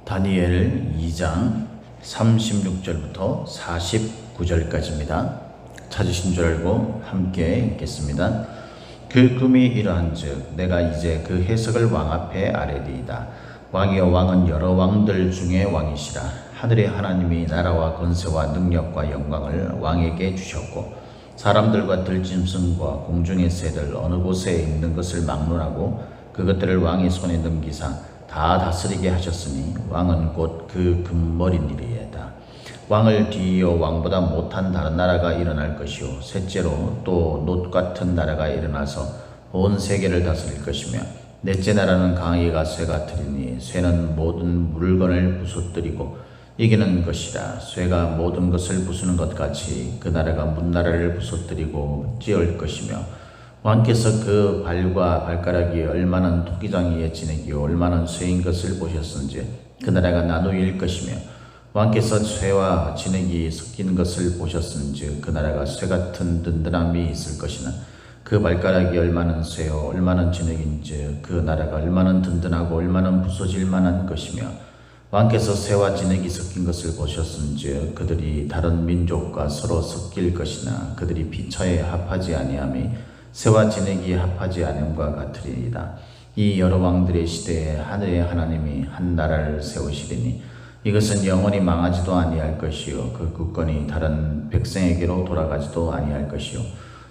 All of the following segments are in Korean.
다니엘 2장 36절부터 49절까지입니다. 찾으신 줄 알고 함께 읽겠습니다. 그 꿈이 이러한즉 내가 이제 그 해석을 왕 앞에 아뢰리이다. 왕이여, 왕은 여러 왕들 중에 왕이시라. 하늘의 하나님이 나라와 권세와 능력과 영광을 왕에게 주셨고 사람들과 들짐승과 공중의 새들 어느 곳에 있는 것을 막론하고 그것들을 왕의 손에 넘기사 다 다스리게 하셨으니 왕은 곧 그 금머리니리에다. 왕을 뒤이어 왕보다 못한 다른 나라가 일어날 것이요 셋째로 또 놋 같은 나라가 일어나서 온 세계를 다스릴 것이며 넷째 나라는 강이가 쇠 같으리니 쇠는 모든 물건을 부수뜨리고 이기는 것이라. 쇠가 모든 것을 부수는 것 같이 그 나라가 문나라를 부수뜨리고 찌을 것이며 왕께서 그 발과 발가락이 얼마나 토기장이에 지내기요 얼마나 쇠인 것을 보셨은지 그 나라가 나누일 것이며 왕께서 쇠와 진액이 섞인 것을 보셨은지 그 나라가 쇠 같은 든든함이 있을 것이나 그 발가락이 얼마나 쇠요 얼마나 진액인지 그 나라가 얼마나 든든하고 얼마나 부서질 만한 것이며 왕께서 쇠와 진액이 섞인 것을 보셨은지 그들이 다른 민족과 서로 섞일 것이나 그들이 피차에 합하지 아니함이 쇠와 진액이 합하지 않음과 같으리이다. 이 여러 왕들의 시대에 하늘의 하나님이 한 나라를 세우시리니 이것은 영원히 망하지도 아니할 것이요 그 국권이 다른 백성에게로 돌아가지도 아니할 것이요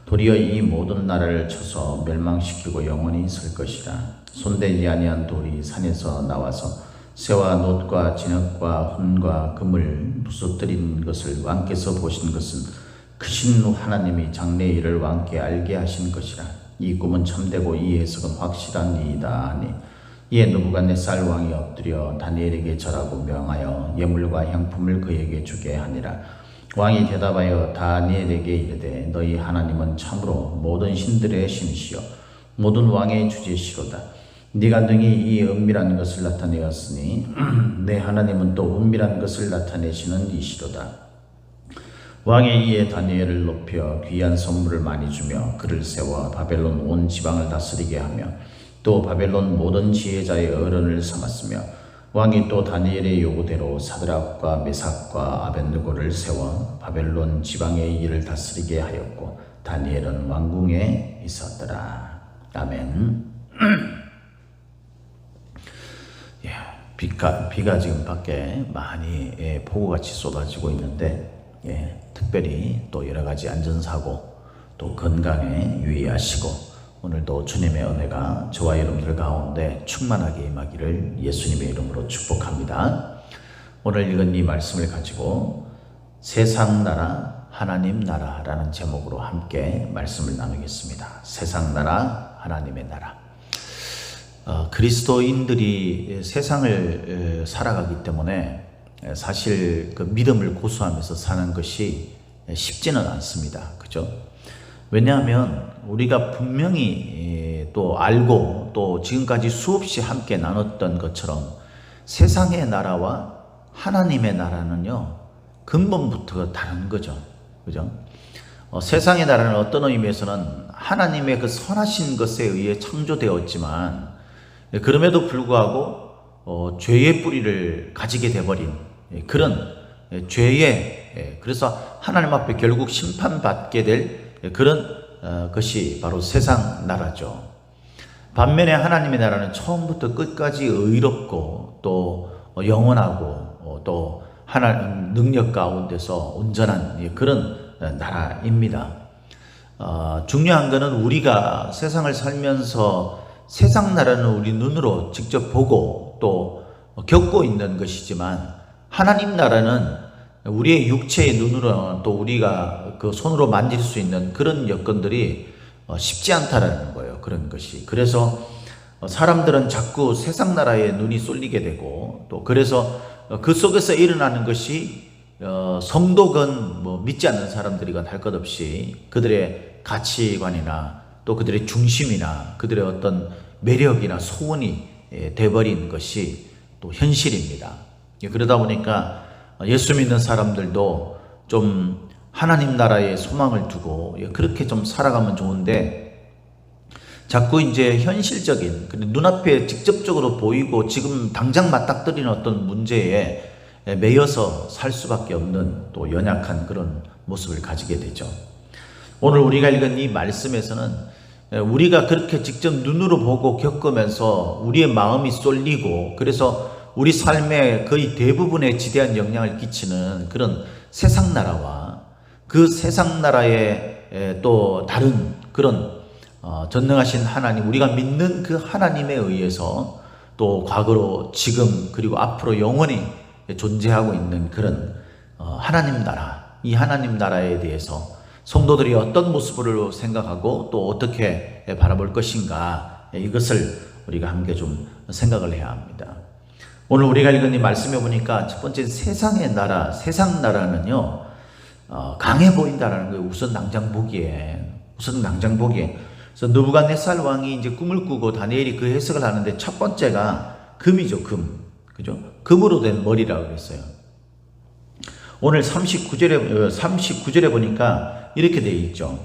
도리어 이 모든 나라를 쳐서 멸망시키고 영원히 있을 것이라. 손대지 아니한 돌이 산에서 나와서 쇠와 놋과 진흙과 혼과 금을 부서뜨린 것을 왕께서 보신 것은 크신 하나님이 장래의 일을 왕께 알게 하신 것이라. 이 꿈은 참되고 이 해석은 확실한 이이다 하니 이에 느부갓네살 왕이 엎드려 다니엘에게 절하고 명하여 예물과 향품을 그에게 주게 하니라. 왕이 대답하여 다니엘에게 이르되 너희 하나님은 참으로 모든 신들의 신이시여 모든 왕의 주제시로다. 네가 능히 이 은밀한 것을 나타내었으니 내 하나님은 또 은밀한 것을 나타내시는 이시로다. 왕이 이에 다니엘을 높여 귀한 선물을 많이 주며 그를 세워 바벨론 온 지방을 다스리게 하며 또 바벨론 모든 지혜자의 어른을 삼았으며 왕이 또 다니엘의 요구대로 사드락과 메삭과 아벳느고를 세워 바벨론 지방의 일을 다스리게 하였고 다니엘은 왕궁에 있었더라. 아멘. 비가 지금 밖에 많이 폭우같이 쏟아지고 있는데 특별히 또 여러가지 안전사고 또 건강에 유의하시고 오늘도 주님의 은혜가 저와 여러분들 가운데 충만하게 임하기를 예수님의 이름으로 축복합니다. 오늘 읽은 이 말씀을 가지고 세상 나라 하나님 나라라는 제목으로 함께 말씀을 나누겠습니다. 세상 나라 하나님의 나라. 그리스도인들이 세상을 살아가기 때문에 사실 그 믿음을 고수하면서 사는 것이 쉽지는 않습니다. 그죠? 왜냐하면 우리가 분명히 또 알고 또 지금까지 수없이 함께 나눴던 것처럼 세상의 나라와 하나님의 나라는요, 근본부터 다른 거죠. 그죠? 세상의 나라는 어떤 의미에서는 하나님의 그 선하신 것에 의해 창조되었지만 그럼에도 불구하고 죄의 뿌리를 가지게 돼버린 그런 죄의 그래서 하나님 앞에 결국 심판받게 될 그런 것이 바로 세상 나라죠. 반면에 하나님의 나라는 처음부터 끝까지 의롭고 또 영원하고 또 하나님 능력 가운데서 온전한 그런 나라입니다. 중요한 것은 우리가 세상을 살면서 세상 나라는 우리 눈으로 직접 보고 또 겪고 있는 것이지만 하나님 나라는 우리의 육체의 눈으로 또 우리가 그 손으로 만질 수 있는 그런 여건들이 쉽지 않다라는 거예요. 그런 것이. 그래서 사람들은 자꾸 세상 나라에 눈이 쏠리게 되고 또 그래서 그 속에서 일어나는 것이 성도건 뭐 믿지 않는 사람들이건 할 것 없이 그들의 가치관이나 또 그들의 중심이나 그들의 어떤 매력이나 소원이 돼버린 것이 또 현실입니다. 그러다 보니까 예수 믿는 사람들도 좀 하나님 나라에 소망을 두고 그렇게 좀 살아가면 좋은데 자꾸 이제 현실적인 눈앞에 직접적으로 보이고 지금 당장 맞닥뜨리는 어떤 문제에 매여서 살 수밖에 없는 또 연약한 그런 모습을 가지게 되죠. 오늘 우리가 읽은 이 말씀에서는 우리가 그렇게 직접 눈으로 보고 겪으면서 우리의 마음이 쏠리고 그래서 우리 삶의 거의 대부분에 지대한 영향을 끼치는 그런 세상 나라와 그 세상 나라의 또 다른 그런 전능하신 하나님, 우리가 믿는 그 하나님에 의해서 또 과거로 지금 그리고 앞으로 영원히 존재하고 있는 그런 하나님 나라, 이 하나님 나라에 대해서 성도들이 어떤 모습으로 생각하고 또 어떻게 바라볼 것인가, 이것을 우리가 함께 좀 생각을 해야 합니다. 오늘 우리가 읽은 이 말씀에 보니까 첫 번째 세상의 나라, 세상 나라는요 강해 보인다라는 거예요. 우선 당장 보기에. 그래서 느부갓네살 왕이 이제 꿈을 꾸고 다니엘이 그 해석을 하는데 첫 번째가 금이죠, 금. 그죠? 금으로 된 머리라고 그랬어요. 오늘 39절에 보니까 이렇게 되어 있죠.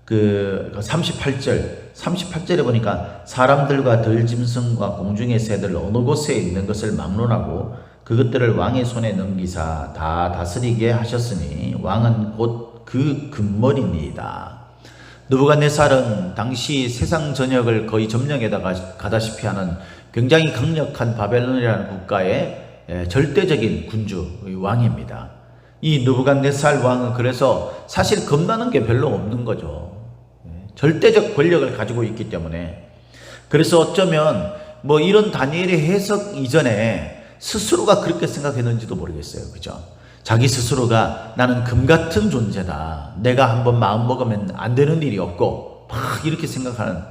그 38절에 보니까 사람들과 들짐승과 공중의 새들 어느 곳에 있는 것을 막론하고 그것들을 왕의 손에 넘기사 다 다스리게 하셨으니 왕은 곧 그 금머리니이다. 느부갓네살은 당시 세상 전역을 거의 점령해 가다시피 하는 굉장히 강력한 바벨론이라는 국가의 절대적인 군주 왕입니다. 이 느부갓네살 왕은 그래서 사실 겁나는 게 별로 없는 거죠. 절대적 권력을 가지고 있기 때문에. 그래서 어쩌면 뭐 이런 다니엘의 해석 이전에 스스로가 그렇게 생각했는지도 모르겠어요. 그죠? 자기 스스로가 나는 금 같은 존재다. 내가 한번 마음 먹으면 안 되는 일이 없고 막 이렇게 생각하는,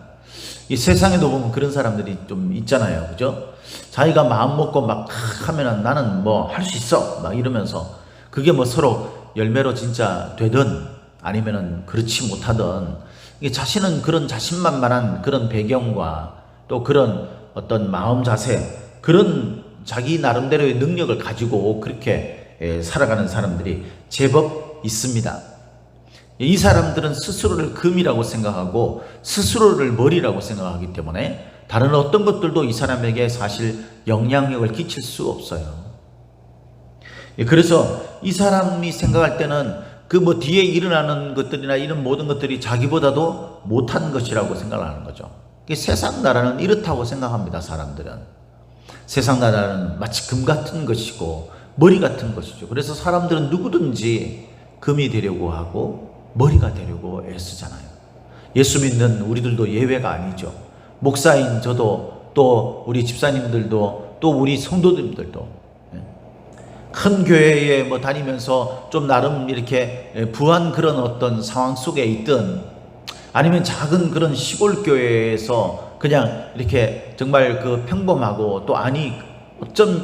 이 세상에도 보면 그런 사람들이 좀 있잖아요. 그죠? 자기가 마음 먹고 막 하면은 나는 뭐 할 수 있어 막 이러면서 그게 뭐 서로 열매로 진짜 되든 아니면은 그렇지 못하든 이게 자신은 그런 자신만만한 그런 배경과 또 그런 어떤 마음 자세, 그런 자기 나름대로의 능력을 가지고 그렇게 살아가는 사람들이 제법 있습니다. 이 사람들은 스스로를 금이라고 생각하고 스스로를 머리라고 생각하기 때문에 다른 어떤 것들도 이 사람에게 사실 영향력을 끼칠 수 없어요. 그래서 이 사람이 생각할 때는 그 뭐 뒤에 일어나는 것들이나 이런 모든 것들이 자기보다도 못한 것이라고 생각하는 거죠. 세상 나라는 이렇다고 생각합니다. 사람들은 세상 나라는 마치 금 같은 것이고 머리 같은 것이죠. 그래서 사람들은 누구든지 금이 되려고 하고 머리가 되려고 애쓰잖아요. 예수 믿는 우리들도 예외가 아니죠. 목사인 저도 또 우리 집사님들도 또 우리 성도님들도 큰 교회에 뭐 다니면서 좀 나름 이렇게 부한 그런 어떤 상황 속에 있든 아니면 작은 그런 시골 교회에서 그냥 이렇게 정말 그 평범하고 또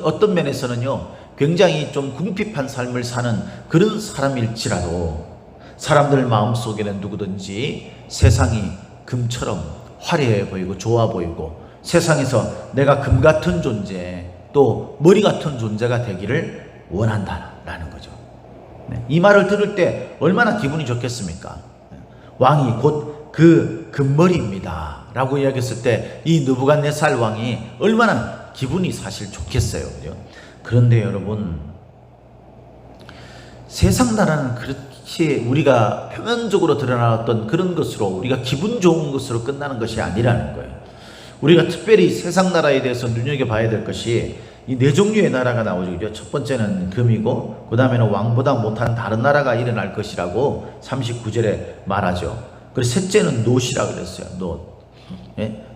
어떤 면에서는요 굉장히 좀 궁핍한 삶을 사는 그런 사람일지라도 사람들 마음속에는 누구든지 세상이 금처럼 화려해 보이고 좋아 보이고 세상에서 내가 금 같은 존재 또 머리 같은 존재가 되기를 원한다라는 거죠. 이 말을 들을 때 얼마나 기분이 좋겠습니까? 왕이 곧 그 금머리입니다 라고 이야기했을 때 이 느부갓네살 왕이 얼마나 기분이 사실 좋겠어요. 그죠? 그런데 여러분, 세상 나라는 그렇게 우리가 표면적으로 드러나왔던 그런 것으로 우리가 기분 좋은 것으로 끝나는 것이 아니라는 거예요. 우리가 특별히 세상 나라에 대해서 눈여겨봐야 될 것이 이 네 종류의 나라가 나오죠. 첫 번째는 금이고 그 다음에는 왕보다 못한 다른 나라가 일어날 것이라고 39절에 말하죠. 그리고 셋째는 놋이라고 그랬어요. 놋.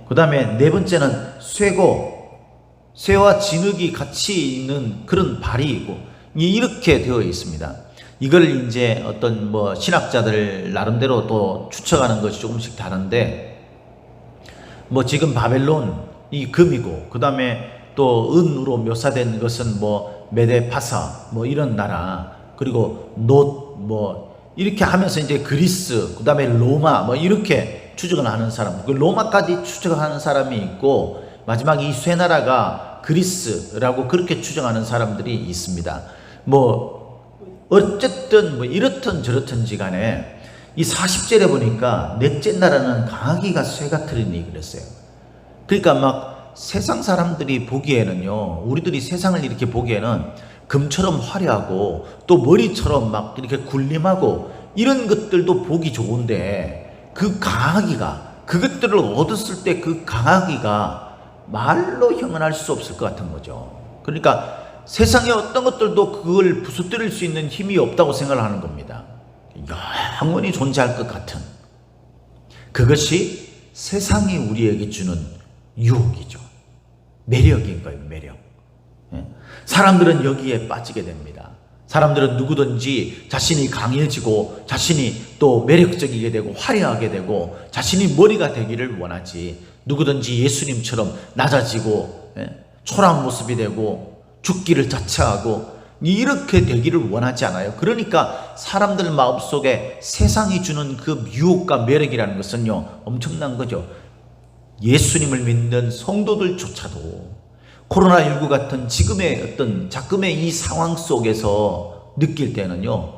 그 다음에 네 번째는 쇠고, 쇠와 진흙이 같이 있는 그런 발이고 이렇게 되어 있습니다. 이걸 이제 어떤 뭐 신학자들 나름대로 또 추측하는 것이 조금씩 다른데 뭐 지금 바벨론 이 금이고 그 다음에 또 은으로 묘사된 것은 뭐 메데파사 뭐 이런 나라 그리고 놋 뭐 이렇게 하면서 이제 그리스 그 다음에 로마 뭐 이렇게 추측을 하는 사람, 그 로마까지 추측하는 사람이 있고 마지막 이 쇠나라가 그리스라고 그렇게 추정하는 사람들이 있습니다. 뭐 어쨌든 뭐 이렇든 저렇든지 간에 이 40절에 보니까 넷째 나라는 강아기가 쇠가 틀리니 그랬어요. 그러니까 막 세상 사람들이 보기에는요, 우리들이 세상을 이렇게 보기에는 금처럼 화려하고 또 머리처럼 막 이렇게 굴림하고 이런 것들도 보기 좋은데, 그 강아기가, 그것들을 얻었을 때 그 강아기가 말로 형언할 수 없을 것 같은 거죠. 그러니까 세상의 어떤 것들도 그걸 부수뜨릴 수 있는 힘이 없다고 생각을 하는 겁니다. 영원히 존재할 것 같은, 그것이 세상이 우리에게 주는 유혹이죠. 매력인 거예요, 매력. 사람들은 여기에 빠지게 됩니다. 사람들은 누구든지 자신이 강해지고 자신이 또 매력적이게 되고 화려하게 되고 자신이 머리가 되기를 원하지, 누구든지 예수님처럼 낮아지고 초라한 모습이 되고 죽기를 자처하고 이렇게 되기를 원하지 않아요. 그러니까 사람들 마음속에 세상이 주는 그 유혹과 매력이라는 것은요, 엄청난 거죠. 예수님을 믿는 성도들조차도 코로나19 같은 지금의 어떤 작금의 이 상황 속에서 느낄 때는요,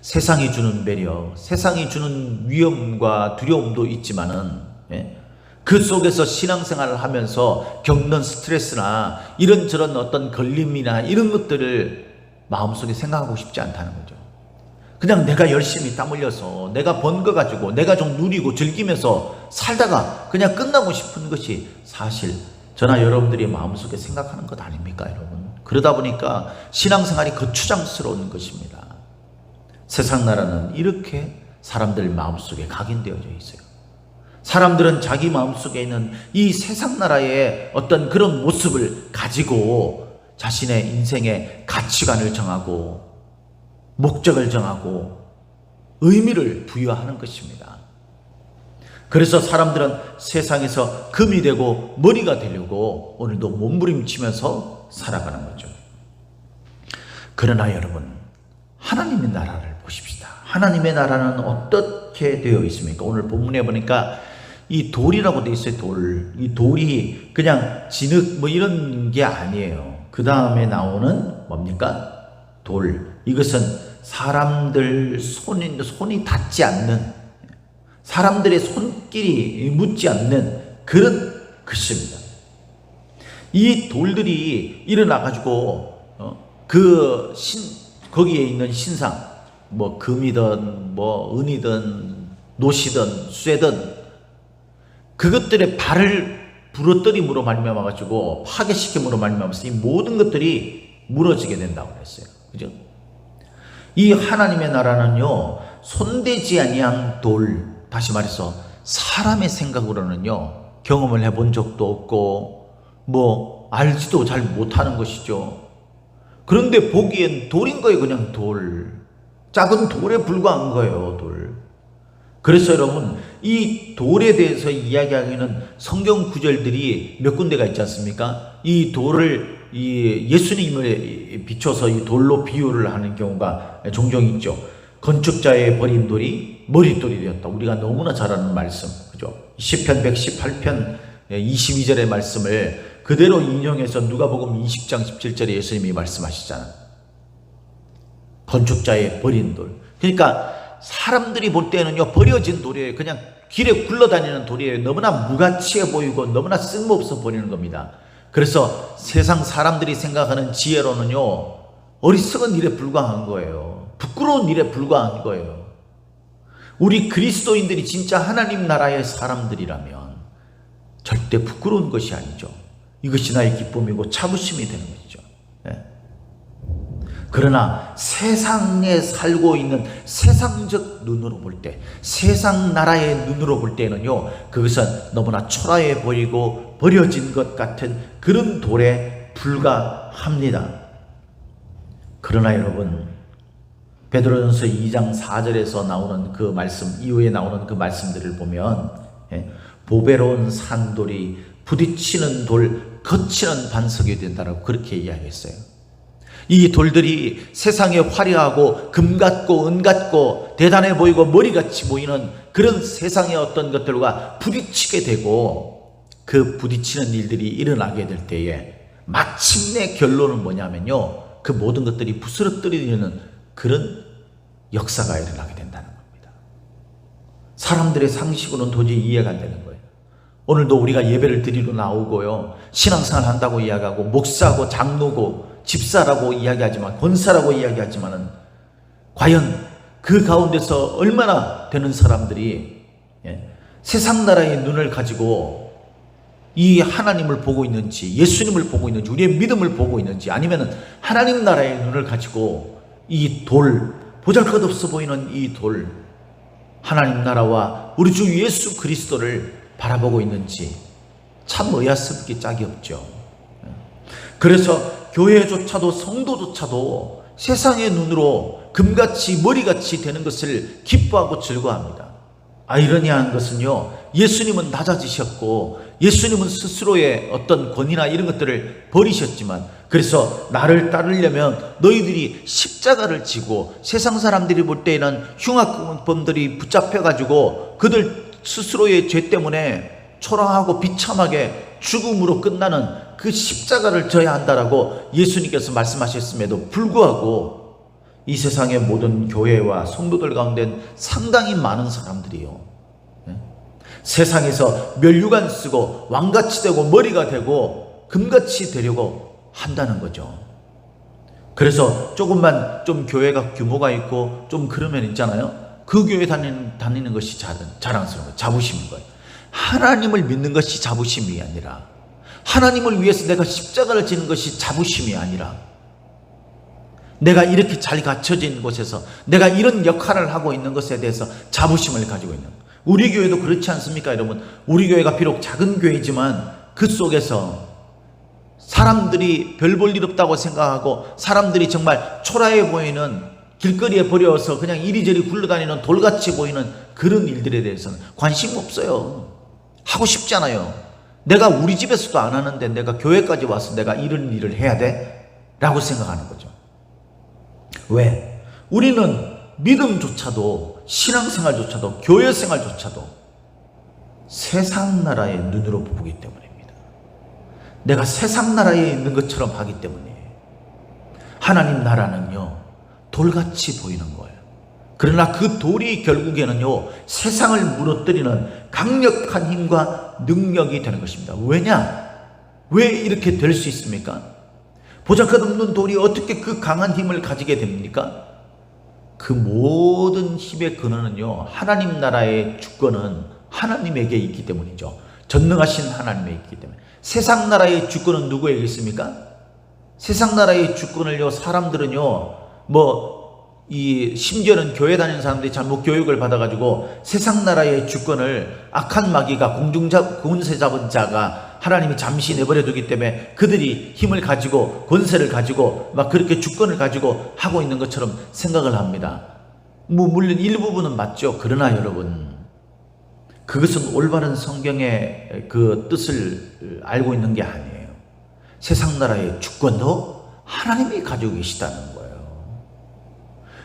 세상이 주는 매력, 세상이 주는 위험과 두려움도 있지만은, 그 속에서 신앙생활을 하면서 겪는 스트레스나 이런저런 어떤 걸림이나 이런 것들을 마음속에 생각하고 싶지 않다는 거죠. 그냥 내가 열심히 땀 흘려서 내가 번 거 가지고 내가 좀 누리고 즐기면서 살다가 그냥 끝나고 싶은 것이 사실 저나 여러분들이 마음속에 생각하는 것 아닙니까, 여러분? 그러다 보니까 신앙생활이 거추장스러운 것입니다. 세상 나라는 이렇게 사람들 마음속에 각인되어져 있어요. 사람들은 자기 마음속에 있는 이 세상 나라의 어떤 그런 모습을 가지고 자신의 인생의 가치관을 정하고 목적을 정하고 의미를 부여하는 것입니다. 그래서 사람들은 세상에서 금이 되고 머리가 되려고 오늘도 몸부림치면서 살아가는 거죠. 그러나 여러분, 하나님의 나라를 보십시다. 하나님의 나라는 어떻게 되어 있습니까? 오늘 본문에 보니까 이 돌이라고 되어 있어요. 돌. 이 돌이 그냥 진흙 뭐 이런 게 아니에요. 그 다음에 나오는 뭡니까? 돌. 이것은 사람들 손이 닿지 않는, 사람들의 손길이 묻지 않는 그런 것입니다. 이 돌들이 일어나가지고 거기에 있는 신상, 뭐 금이든 뭐 은이든 노시든 쇠든 그것들의 발을 부러뜨림으로 말미암아가지고 파괴시킴으로 말미암아서 이 모든 것들이 무너지게 된다고 했어요. 그죠? 이 하나님의 나라는요, 손대지 아니한 돌, 다시 말해서 사람의 생각으로는요, 경험을 해본 적도 없고 뭐 알지도 잘 못하는 것이죠. 그런데 보기엔 돌인 거예요. 그냥 돌, 작은 돌에 불과한 거예요, 돌. 그래서 여러분, 이 돌에 대해서 이야기하기는 성경 구절들이 몇 군데가 있지 않습니까? 이 돌을 예수님을 비춰서 이 돌로 비유를 하는 경우가 종종 있죠. 건축자의 버린 돌이 머릿돌이 되었다. 우리가 너무나 잘 아는 말씀, 그죠? 시편 118편 22절의 말씀을 그대로 인용해서 누가복음 20장 17절에 예수님이 말씀하시잖아요. 건축자의 버린 돌. 그러니까 사람들이 볼 때는요, 버려진 돌이에요. 그냥 길에 굴러다니는 돌이에요. 너무나 무가치해 보이고 너무나 쓸모없어 보이는 겁니다. 그래서 세상 사람들이 생각하는 지혜로는요, 어리석은 일에 불과한 거예요. 부끄러운 일에 불과한 거예요. 우리 그리스도인들이 진짜 하나님 나라의 사람들이라면 절대 부끄러운 것이 아니죠. 이것이 나의 기쁨이고 자부심이 되는 것이죠. 그러나 세상에 살고 있는 세상적 눈으로 볼 때, 세상 나라의 눈으로 볼 때는요, 그것은 너무나 초라해 보이고 버려진 것 같은 그런 돌에 불과합니다. 그러나 여러분, 베드로전서 2장 4절에서 나오는 그 말씀, 이후에 나오는 그 말씀들을 보면 보배로운 산돌이 부딪히는 돌, 거치는 반석이 된다라고 그렇게 이야기했어요. 이 돌들이 세상에 화려하고 금 같고 은 같고 대단해 보이고 머리같이 보이는 그런 세상의 어떤 것들과 부딪히게 되고, 그 부딪히는 일들이 일어나게 될 때에 마침내 결론은 뭐냐면요, 그 모든 것들이 부스러뜨리는 그런 역사가 일어나게 된다는 겁니다. 사람들의 상식으로는 도저히 이해가 안 되는 거예요. 오늘도 우리가 예배를 드리러 나오고요, 신앙생활 한다고 이야기하고 목사고 장로고 집사라고 이야기하지만, 권사라고 이야기하지만은 과연 그 가운데서 얼마나 되는 사람들이 세상 나라의 눈을 가지고 이 하나님을 보고 있는지, 예수님을 보고 있는지, 우리의 믿음을 보고 있는지, 아니면 하나님 나라의 눈을 가지고 이 돌, 보잘것없어 보이는 이 돌, 하나님 나라와 우리 주 예수 그리스도를 바라보고 있는지 참 의아스럽게 짝이 없죠. 그래서 교회조차도, 성도조차도 세상의 눈으로 금같이 머리같이 되는 것을 기뻐하고 즐거워합니다. 아이러니한 것은요, 예수님은 낮아지셨고 예수님은 스스로의 어떤 권위나 이런 것들을 버리셨지만, 그래서 나를 따르려면 너희들이 십자가를 지고, 세상 사람들이 볼 때에는 흉악범들이 붙잡혀가지고 그들 스스로의 죄 때문에 초라하고 비참하게 죽음으로 끝나는 그 십자가를 져야 한다라고 예수님께서 말씀하셨음에도 불구하고 이 세상의 모든 교회와 성도들 가운데 상당히 많은 사람들이요, 세상에서 면류관 쓰고 왕같이 되고 머리가 되고 금같이 되려고 한다는 거죠. 그래서 조금만 좀 교회가 규모가 있고 좀 그러면 있잖아요, 그 교회 다니는 것이 자랑스러운 거예요. 자부심인 거예요. 하나님을 믿는 것이 자부심이 아니라, 하나님을 위해서 내가 십자가를 지는 것이 자부심이 아니라, 내가 이렇게 잘 갖춰진 곳에서 내가 이런 역할을 하고 있는 것에 대해서 자부심을 가지고 있는, 우리 교회도 그렇지 않습니까 여러분? 우리 교회가 비록 작은 교회지만 그 속에서 사람들이 별 볼 일 없다고 생각하고, 사람들이 정말 초라해 보이는, 길거리에 버려서 그냥 이리저리 굴러다니는 돌같이 보이는 그런 일들에 대해서는 관심 없어요. 하고 싶지 않아요. 내가 우리 집에서도 안 하는데 내가 교회까지 와서 내가 이런 일을 해야 돼? 라고 생각하는 거죠. 왜? 우리는 믿음조차도, 신앙생활조차도, 교회생활조차도 세상 나라의 눈으로 보기 때문입니다. 내가 세상 나라에 있는 것처럼 하기 때문이에요. 하나님 나라는요, 돌같이 보이는 거예요. 그러나 그 돌이 결국에는요, 세상을 무너뜨리는 강력한 힘과 능력이 되는 것입니다. 왜냐? 왜 이렇게 될 수 있습니까? 보잘것없는 돌이 어떻게 그 강한 힘을 가지게 됩니까? 그 모든 힘의 근원은요, 하나님 나라의 주권은 하나님에게 있기 때문이죠. 전능하신 하나님에게 있기 때문에. 세상 나라의 주권은 누구에게 있습니까? 세상 나라의 주권을요, 사람들은요, 심지어는 교회 다니는 사람들이 잘못 교육을 받아가지고 세상 나라의 주권을 악한 마귀가, 권세 잡은 자가 하나님이 잠시 내버려 두기 때문에 그들이 힘을 가지고 권세를 가지고 막 그렇게 주권을 가지고 하고 있는 것처럼 생각을 합니다. 물론 일부분은 맞죠. 그러나 여러분, 그것은 올바른 성경의 그 뜻을 알고 있는 게 아니에요. 세상 나라의 주권도 하나님이 가지고 계시다는 거예요.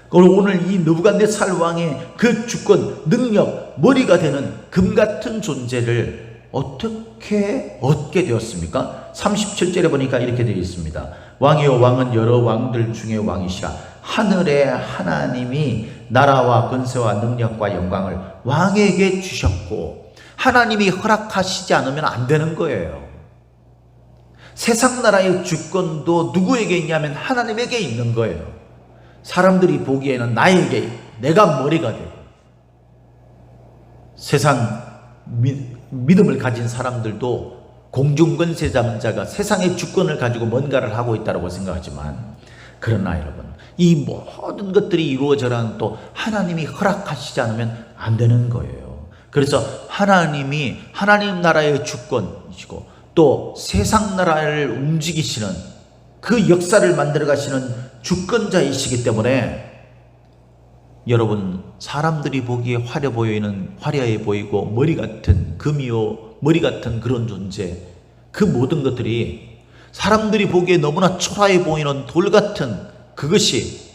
그리고 오늘 이 느부갓네살 왕의 그 주권, 능력, 머리가 되는 금 같은 존재를 어떻게 얻게 되었습니까? 37절에 보니까 이렇게 되어 있습니다. 왕이요, 왕은 여러 왕들 중에 왕이시라. 하늘의 하나님이 나라와 권세와 능력과 영광을 왕에게 주셨고, 하나님이 허락하시지 않으면 안 되는 거예요. 세상 나라의 주권도 누구에게 있냐면 하나님에게 있는 거예요. 사람들이 보기에는 나에게, 내가 머리가 되고, 세상 믿음을 가진 사람들도 공중권세 잡은 자가 세상의 주권을 가지고 뭔가를 하고 있다고 생각하지만, 그러나 여러분, 이 모든 것들이 이루어져라는 또 하나님이 허락하시지 않으면 안 되는 거예요. 그래서 하나님이 하나님 나라의 주권이시고 또 세상 나라를 움직이시는 그 역사를 만들어 가시는 주권자이시기 때문에, 여러분, 사람들이 보기에 화려해 보이고 머리 같은 금이요, 머리 같은 그런 존재, 그 모든 것들이 사람들이 보기에 너무나 초라해 보이는 돌 같은 그것이,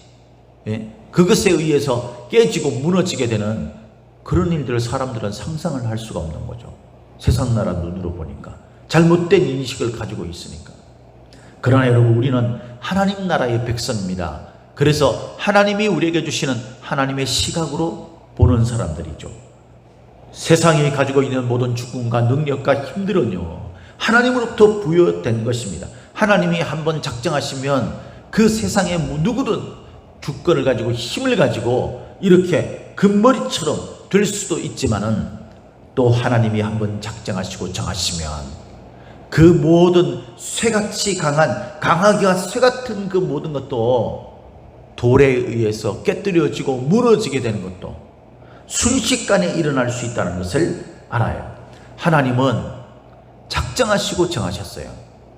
그것에 의해서 깨지고 무너지게 되는 그런 일들을 사람들은 상상을 할 수가 없는 거죠. 세상 나라 눈으로 보니까, 잘못된 인식을 가지고 있으니까. 그러나 여러분, 우리는 하나님 나라의 백성입니다. 그래서 하나님이 우리에게 주시는 하나님의 시각으로 보는 사람들이죠. 세상이 가지고 있는 모든 주권과 능력과 힘들은요, 하나님으로부터 부여된 것입니다. 하나님이 한번 작정하시면 그 세상의 누구든 주권을 가지고 힘을 가지고 이렇게 금머리처럼 될 수도 있지만은, 또 하나님이 한번 작정하시고 정하시면 그 모든 쇠같이 강하기와 쇠 같은 그 모든 것도 돌에 의해서 깨뜨려지고 무너지게 되는 것도 순식간에 일어날 수 있다는 것을 알아요. 하나님은 작정하시고 정하셨어요.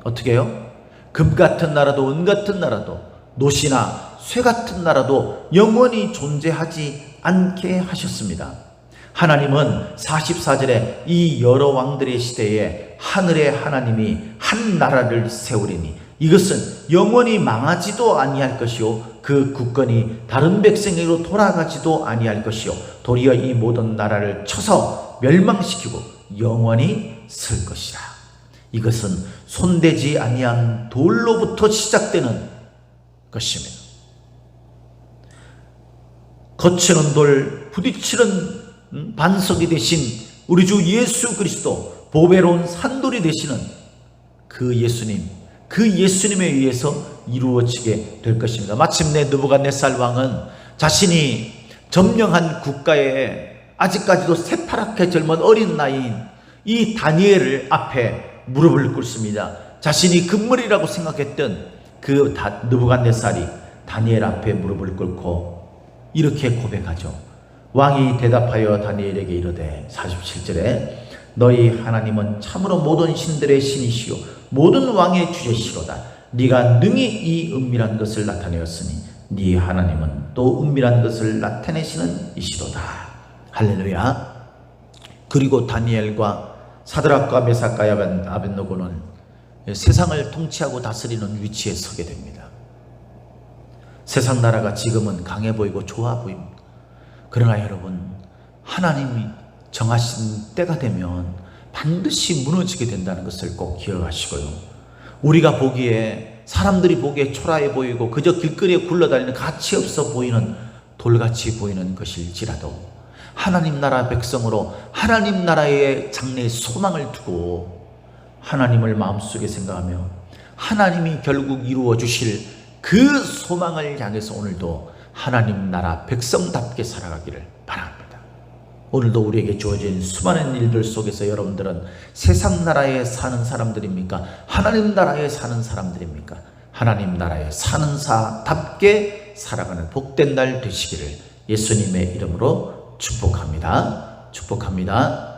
어떻게 해요? 금 같은 나라도 은 같은 나라도 노시나 쇠 같은 나라도 영원히 존재하지 않게 하셨습니다. 하나님은 44절에 이 여러 왕들의 시대에 하늘의 하나님이 한 나라를 세우리니 이것은 영원히 망하지도 아니할 것이요 그 국권이 다른 백성에게로 돌아가지도 아니할 것이요 도리어 이 모든 나라를 쳐서 멸망시키고 영원히 설 것이라. 이것은 손대지 아니한 돌로부터 시작되는 것입니다. 거치는 돌, 부딪히는 반석이 되신 우리 주 예수 그리스도, 보배로운 산돌이 되시는 그 예수님, 그 예수님에 의해서 이루어지게 될 것입니다. 마침내 느부갓네살 왕은 자신이 점령한 국가에 아직까지도 새파랗게 젊은 어린 나이인 이 다니엘을 앞에 무릎을 꿇습니다. 자신이 금물이라고 생각했던 그 느부갓네살이 다니엘 앞에 무릎을 꿇고 이렇게 고백하죠. 왕이 대답하여 다니엘에게 이르되 47절에 너희 하나님은 참으로 모든 신들의 신이시요 모든 왕의 주제시로다. 네가 능히 이 은밀한 것을 나타내었으니 네 하나님은 또 은밀한 것을 나타내시는 이시로다. 할렐루야. 그리고 다니엘과 사드락과 메삭과 아벳느고는 세상을 통치하고 다스리는 위치에 서게 됩니다. 세상 나라가 지금은 강해 보이고 좋아 보입니다. 그러나 여러분, 하나님이 정하신 때가 되면 반드시 무너지게 된다는 것을 꼭 기억하시고요. 우리가 보기에, 사람들이 보기에 초라해 보이고 그저 길거리에 굴러다니는 가치 없어 보이는 돌같이 보이는 것일지라도 하나님 나라 백성으로 하나님 나라의 장래에 소망을 두고 하나님을 마음속에 생각하며 하나님이 결국 이루어 주실 그 소망을 향해서 오늘도 하나님 나라 백성답게 살아가기를 바랍니다. 오늘도 우리에게 주어진 수많은 일들 속에서 여러분들은 세상 나라에 사는 사람들입니까? 하나님 나라에 사는 사람들입니까? 하나님 나라에 사는 사답게 살아가는 복된 날 되시기를 예수님의 이름으로 축복합니다. 축복합니다.